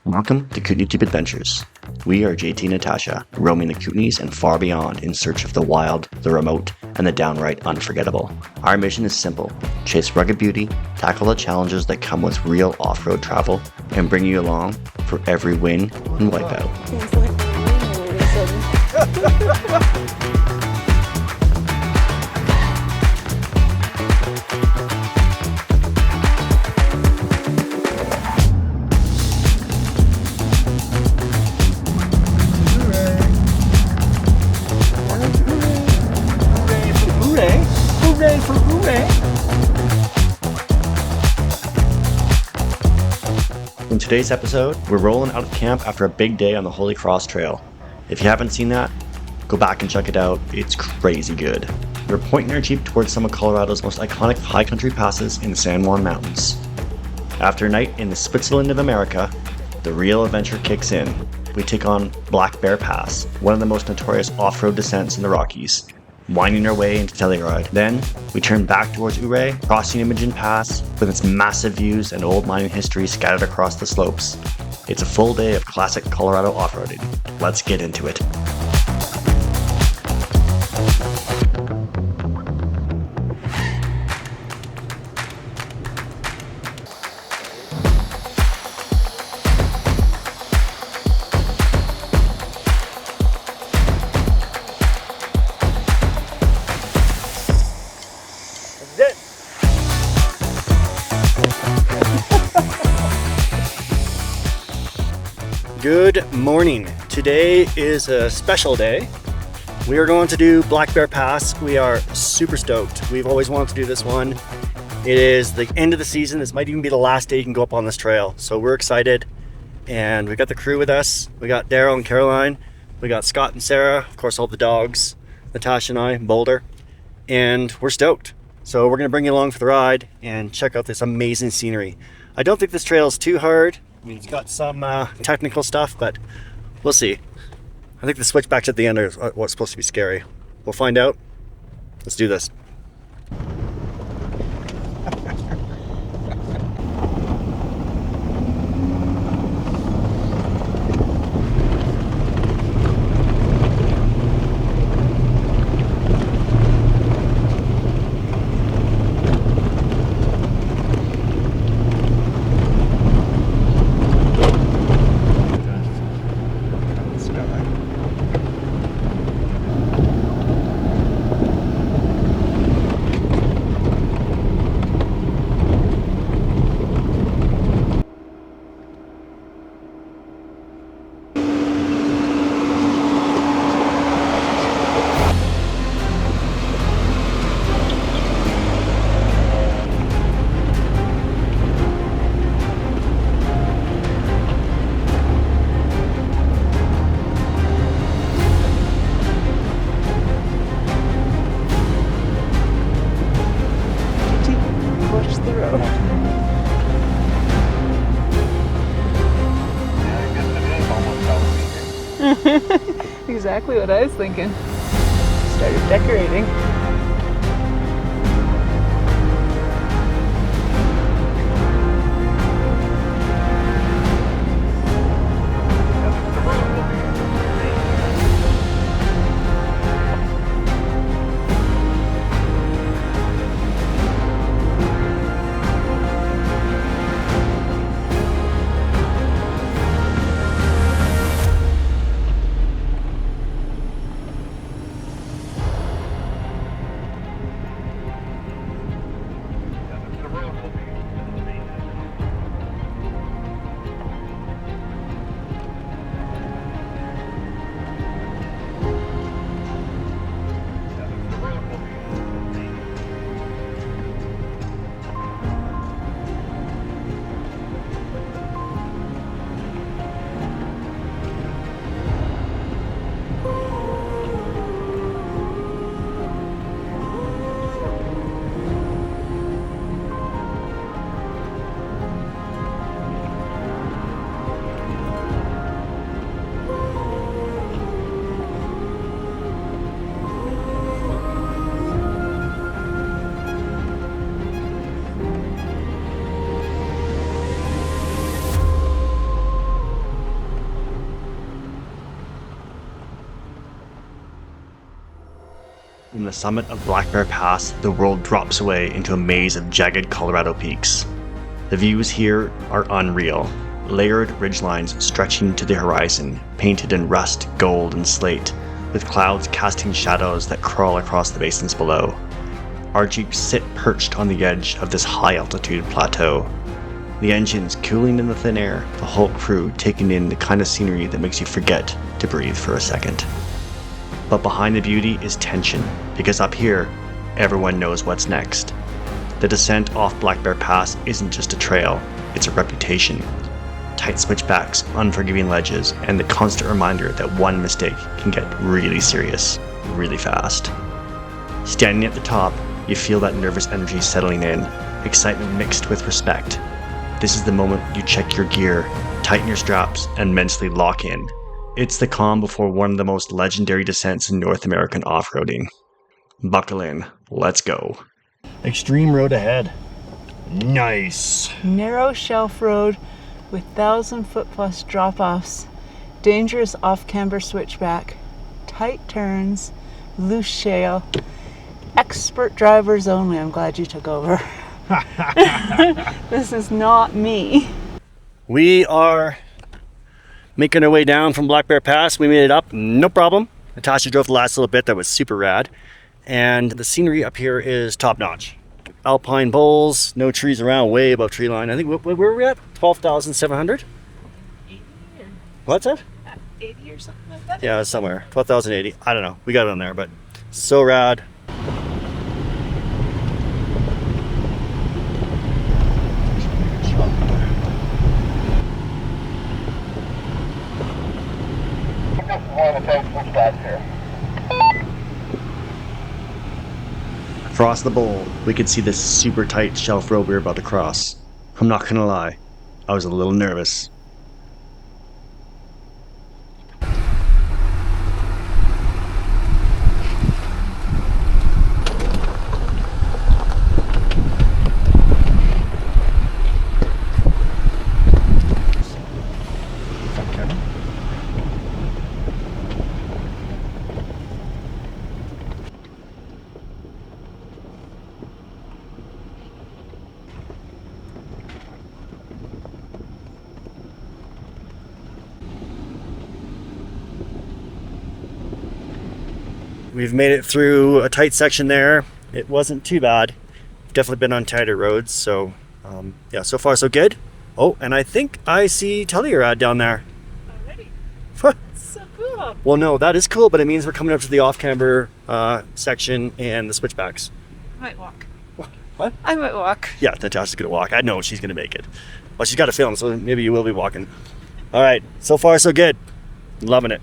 Welcome to Kootenay Jeep Adventures. We are JT and Natasha, roaming the Kootenays and far beyond in search of the wild, the remote, and the downright unforgettable. Our mission is simple: chase rugged beauty, tackle the challenges that come with real off-road travel, and bring you along for every win and wipeout. Ouray for Ouray! In today's episode, we're rolling out of camp after a big day on the Holy Cross Trail. If you haven't seen that, go back and check it out. It's crazy good. We're pointing our Jeep towards some of Colorado's most iconic high country passes in the San Juan Mountains. After a night in the Switzerland of America, the real adventure kicks in. We take on Black Bear Pass, one of the most notorious off-road descents in the Rockies, winding our way into Telluride. Then, we turn back towards Ouray, crossing Imogene Pass with its massive views and old mining history scattered across the slopes. It's a full day of classic Colorado off-roading. Let's get into it. Good morning. Today is a special day. We are going to do Black Bear Pass. We are super stoked. We've always wanted to do this one. It is the end of the season. This might even be the last day you can go up on this trail. So we're excited. And we got the crew with us. We got Daryl and Caroline. We got Scott and Sarah. Of course, all the dogs. Natasha and I, Boulder. And we're stoked. So we're going to bring you along for the ride and check out this amazing scenery. I don't think this trail is too hard. I mean, it's got some technical stuff, but we'll see. I think the switchbacks at the end are what's supposed to be scary. We'll find out. Let's do this. Exactly what I was thinking. Started decorating. From the summit of Black Bear Pass, the world drops away into a maze of jagged Colorado peaks. The views here are unreal. Layered ridgelines stretching to the horizon, painted in rust, gold, and slate, with clouds casting shadows that crawl across the basins below. Our jeeps sit perched on the edge of this high-altitude plateau. The engines cooling in the thin air, the whole crew taking in the kind of scenery that makes you forget to breathe for a second. But behind the beauty is tension, because up here, everyone knows what's next. The descent off Black Bear Pass isn't just a trail, it's a reputation. Tight switchbacks, unforgiving ledges, and the constant reminder that one mistake can get really serious, really fast. Standing at the top, you feel that nervous energy settling in, excitement mixed with respect. This is the moment you check your gear, tighten your straps, and mentally lock in. It's the calm before one of the most legendary descents in North American off-roading. Buckle in, let's go. Extreme road ahead. Nice. Narrow shelf road with 1,000-foot plus drop-offs, dangerous off-camber switchback, tight turns, loose shale, expert drivers only. I'm glad you took over. This is not me. We are making our way down from Black Bear Pass. We made it up, no problem. Natasha drove the last little bit, that was super rad. And the scenery up here is top notch. Alpine bowls, no trees around, way above tree line. I think, where were we at? 12,700? 80 or What's that? 80 or something like that? Yeah, somewhere. 12,080. I don't know. We got it on there, but so rad. Across the bowl, we could see this super tight shelf road we were about to cross. I'm not gonna lie, I was a little nervous. We've made it through a tight section there. It wasn't too bad. We've definitely been on tighter roads, so yeah, so far so good. Oh, and I think I see Telluride down there. Already? So cool. Well, no, that is cool, but it means we're coming up to the off-camber section and the switchbacks. I might walk. What? I might walk. Yeah, Natasha's gonna walk. I know she's gonna make it. Well, she's got a film, so maybe you will be walking. All right, so far so good. Loving it.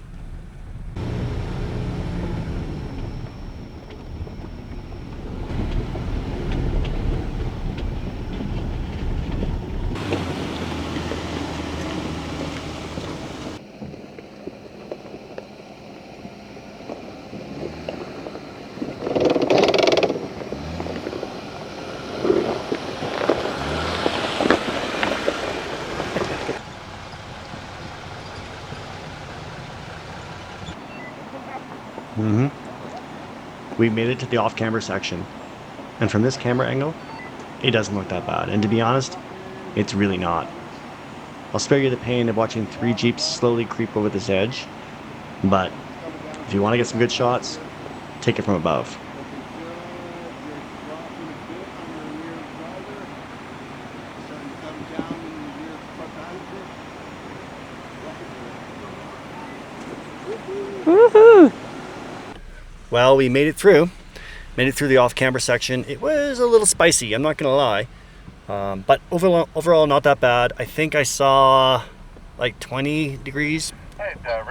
We made it to the off-camber section, and from this camera angle, it doesn't look that bad, and to be honest, it's really not. I'll spare you the pain of watching 3 Jeeps slowly creep over this edge, but if you want to get some good shots, take it from above. Woohoo! Well, we made it through the off-camber section. It was a little spicy, I'm not gonna lie, but overall not that bad. I think I saw like 20 degrees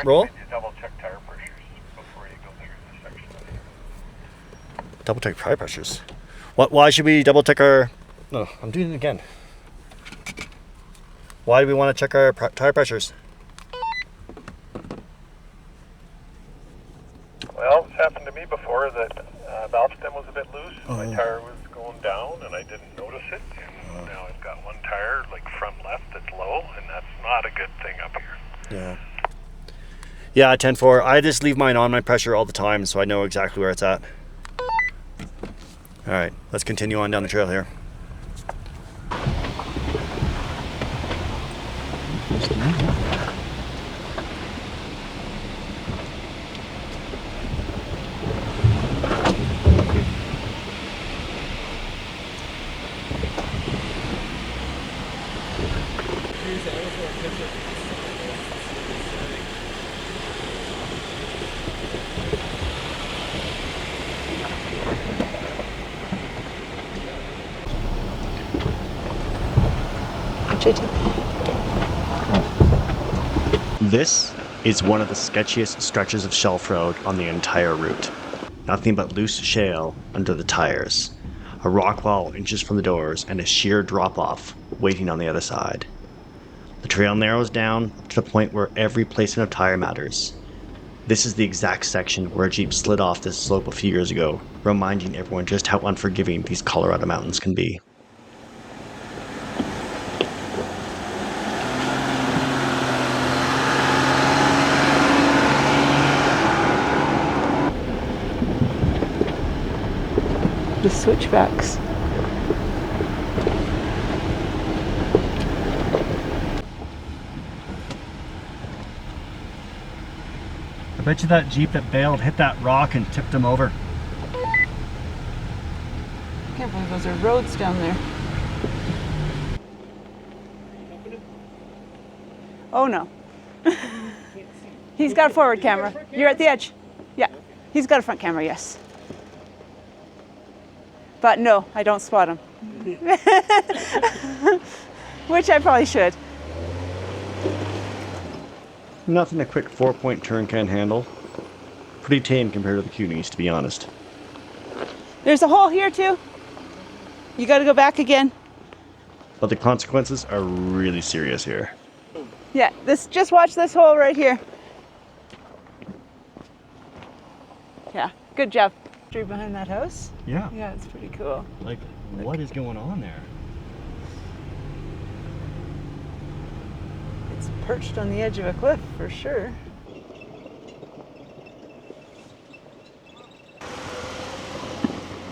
roll. Double check tire pressures before you go through this section. Double check tire pressures. Why should we double check our? No, I'm doing it again. Why do we want to check our tire pressures? Well, it's happened to me before that valve stem was a bit loose. My tire was going down and I didn't notice it. And now I've got one tire, like front left, that's low, and that's not a good thing up here. Yeah, 10-4. I just leave mine on my pressure all the time, so I know exactly where it's at. All right, let's continue on down the trail here. This is one of the sketchiest stretches of shelf road on the entire route. Nothing but loose shale under the tires, a rock wall inches from the doors, and a sheer drop-off waiting on the other side. The trail narrows down to the point where every placement of tire matters. This is the exact section where a Jeep slid off this slope a few years ago, reminding everyone just how unforgiving these Colorado mountains can be. The switchbacks. I bet you that Jeep that bailed hit that rock and tipped him over. I can't believe those are roads down there. Oh no. He's got a forward camera. You're at the edge. Yeah. He's got a front camera, yes. But no, I don't spot him. Which I probably should. Nothing a quick 4-point turn can't handle. Pretty tame compared to the Kootenays, to be honest. There's a hole here too. You gotta go back again. But the consequences are really serious here. Yeah, just watch this hole right here. Yeah, good job. Tree behind that house? Yeah. Yeah, it's pretty cool. Like, what is going on there? It's perched on the edge of a cliff for sure.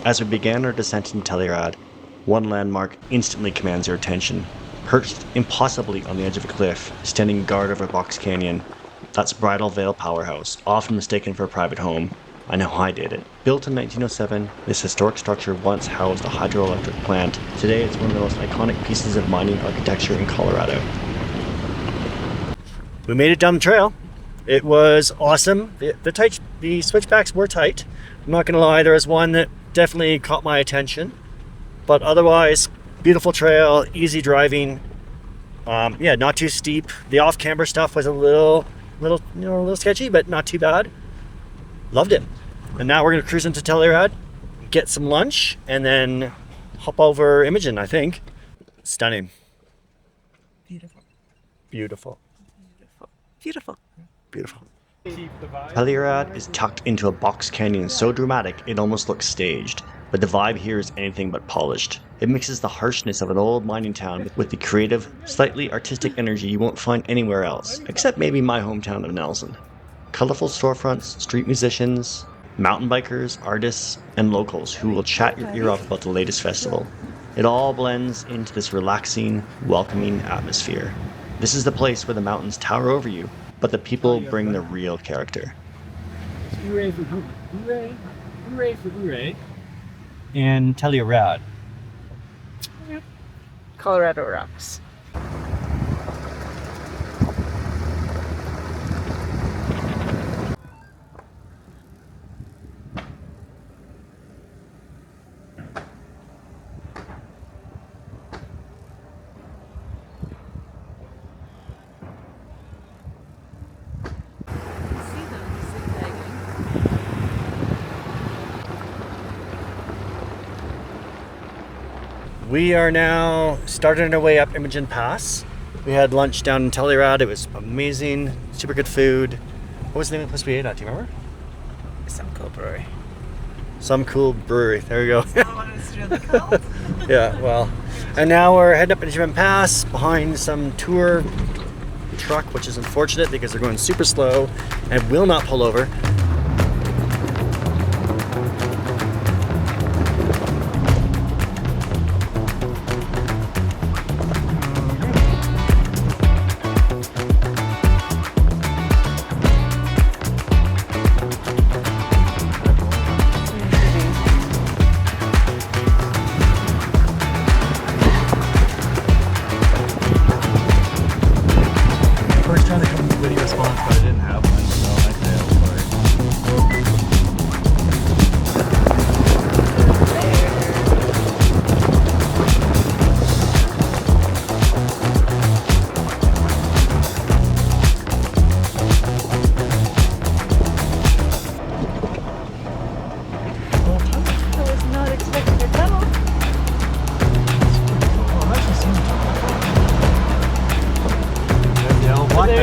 As we began our descent in Telluride, one landmark instantly commands your attention. Perched impossibly on the edge of a cliff, standing guard over Box Canyon, that's Bridal Veil Powerhouse, often mistaken for a private home. I know I did it. Built in 1907, this historic structure once housed a hydroelectric plant. Today it's one of the most iconic pieces of mining architecture in Colorado. We made it down the trail. It was awesome. The switchbacks were tight. I'm not gonna lie, there was one that definitely caught my attention. But otherwise, beautiful trail, easy driving. Yeah, not too steep. The off-camber stuff was a little sketchy, but not too bad. Loved it. And now we're gonna cruise into Telluride, get some lunch, and then hop over Imogene, I think. Stunning. Beautiful. Beautiful. Beautiful. Beautiful. Telluride is tucked into a box canyon so dramatic it almost looks staged, but the vibe here is anything but polished. It mixes the harshness of an old mining town with the creative, slightly artistic energy you won't find anywhere else, except maybe my hometown of Nelson. Colorful storefronts, street musicians, mountain bikers, artists, and locals who will chat your ear off about the latest festival. It all blends into this relaxing, welcoming atmosphere. This is the place where the mountains tower over you, but the people bring the real character. Ouray for Ouray. Ouray for Ouray. And Telluride. Colorado rocks. We are now starting our way up Imogene Pass. We had lunch down in Telluride. It was amazing, super good food. What was the name of the place we ate at? Do you remember? Some cool brewery. Some cool brewery. There we go. What it's really called. Yeah, well. And now we're heading up Imogene Pass behind some tour truck, which is unfortunate because they're going super slow and will not pull over.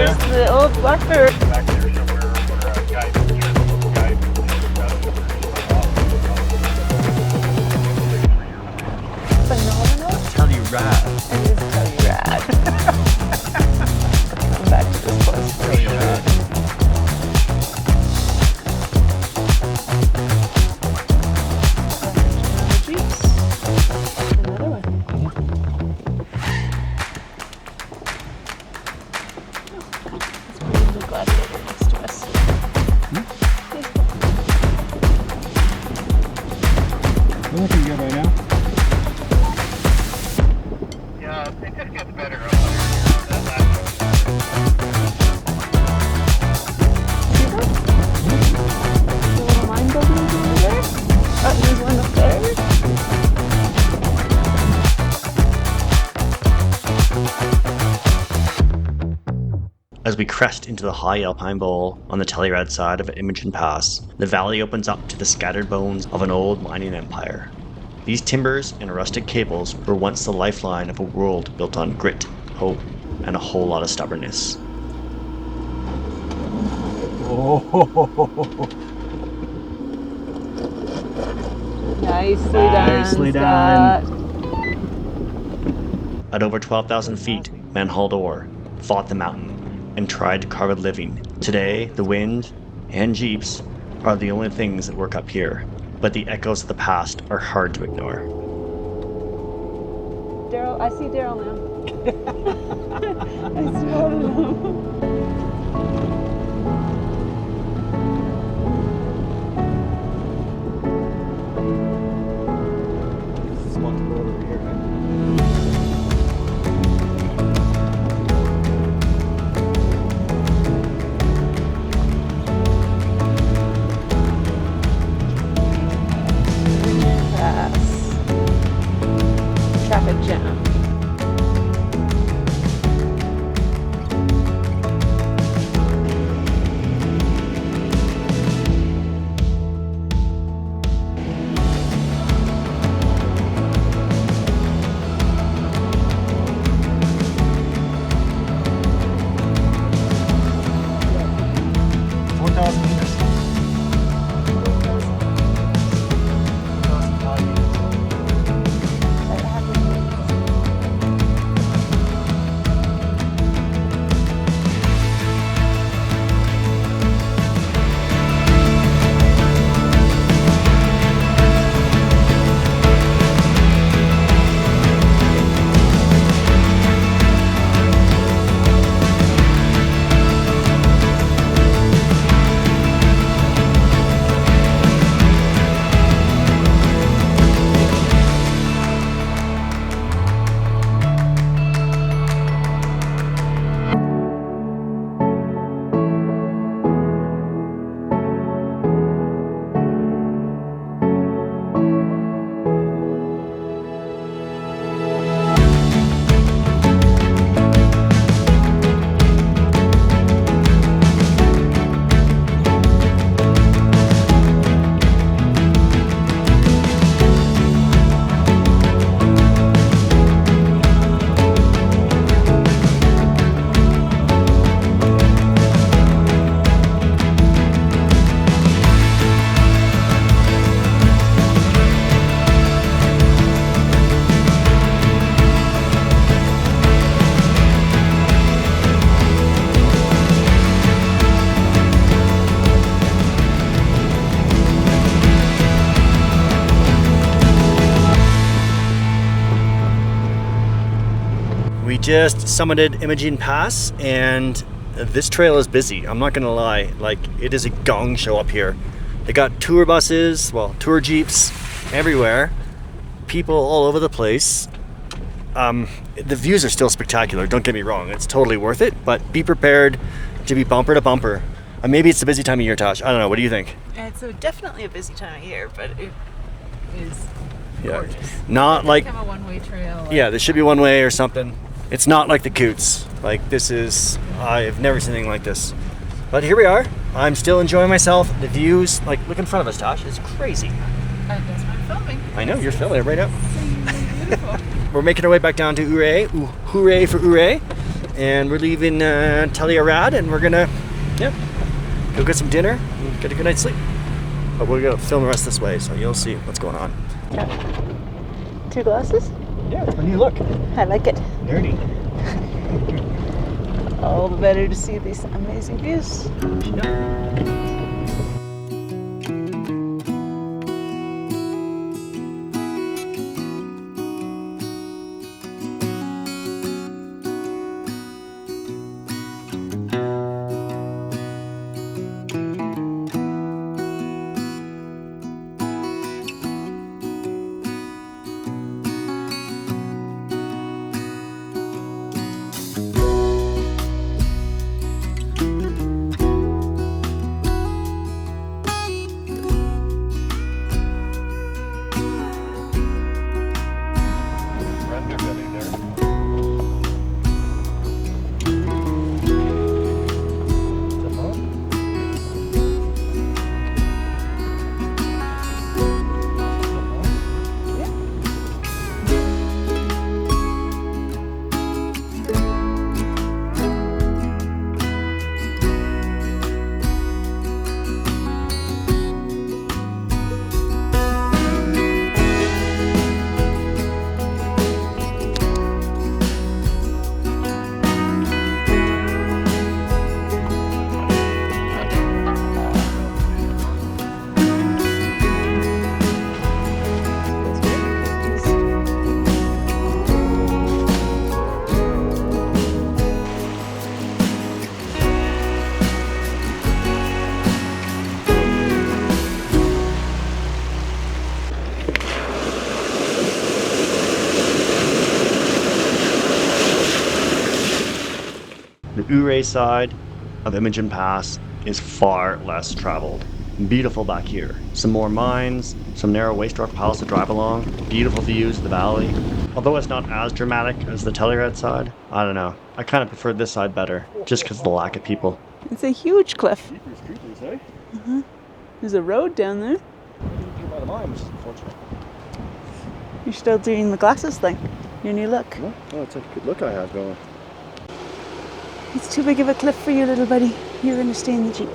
there's the old blackbird. Back there somewhere where a guy, little guy, Phenomenal. Telluride. It is Telluride. Come back to this place. Telluride. Jeeps. Another one. Let's bring the gladiator next to us. We're looking good right now. yeah, it just gets better up there. That last See that? The little mine buildings over there? Oh, there's one up there. As we crest into the high alpine bowl on the Telluride side of Imogene Pass, the valley opens up to the scattered bones of an old mining empire. These timbers and rustic cables were once the lifeline of a world built on grit, hope, and a whole lot of stubbornness. Nicely done. Nicely Scott. At over 12,000 feet, men hauled ore, fought the mountain, and tried to carve a living. Today, the wind and jeeps are the only things that work up here, but the echoes of the past are hard to ignore. Daryl, I see Daryl now. I spotted him. Pass. Traffic jam. We just summited Imogene Pass, and this trail is busy. I'm not gonna lie, like, it is a gong show up here. They got tour buses, well, tour jeeps everywhere, people all over the place. The views are still spectacular, don't get me wrong, it's totally worth it, but be prepared to be bumper to bumper. Maybe it's the busy time of year, Tosh. I don't know, what do you think? It's definitely a busy time of year, but it is gorgeous. Not like, Become a one-way trail. yeah, there should be one way or something. It's not like the Coots. Like, this is, I've never seen anything like this. But here we are. I'm still enjoying myself. The views, like, look in front of us, Tosh. It's crazy. I guess I'm filming. I know, you're filming it right now. Beautiful. We're making our way back down to Ouray. Hooray for Ouray. and we're leaving Telluride, and we're gonna, go get some dinner and get a good night's sleep. But we're gonna film the rest this way, so you'll see what's going on. Yeah. 2 glasses? Yeah, it's a new look. I like it. Nerdy. All the better to see these amazing views. The Ouray side of Imogene Pass is far less traveled. Beautiful back here. Some more mines, some narrow waste rock piles to drive along, beautiful views of the valley. Although it's not as dramatic as the Telluride side, I don't know. I kind of prefer this side better, just because of the lack of people. It's a huge cliff. Jeepers creepers, eh? There's a road down there. By the mine, which is unfortunate. You're still doing the glasses thing. Your new look. Oh, it's a good look I have going. It's too big of a cliff for you, little buddy. You're going to stay in the Jeep.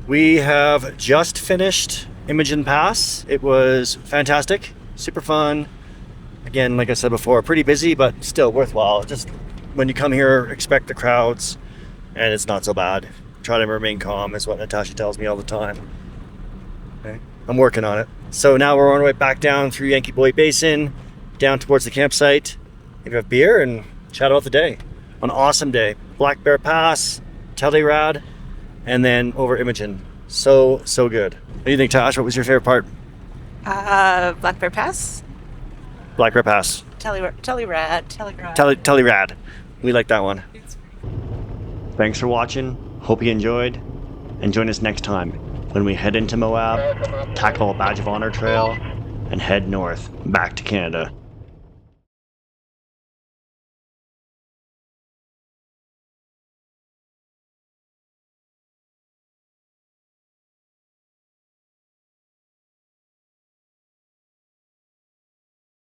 We have just finished Imogene Pass. It was fantastic, super fun. Again, like I said before, pretty busy, but still worthwhile. Just when you come here, expect the crowds, and it's not so bad. Try to remain calm is what Natasha tells me all the time. Okay. I'm working on it. So now we're on our way back down through Yankee Boy Basin, down towards the campsite. Maybe have beer and chat about the day. An awesome day. Black Bear Pass, Telluride, and then over Imogene. So good. What do you think, Tash? What was your favorite part? Black Bear Pass? Black Bear Pass. Telluride. We like that one. Thanks for watching. Hope you enjoyed. And join us next time when we head into Moab, tackle a Badge of Honor trail, and head north back to Canada.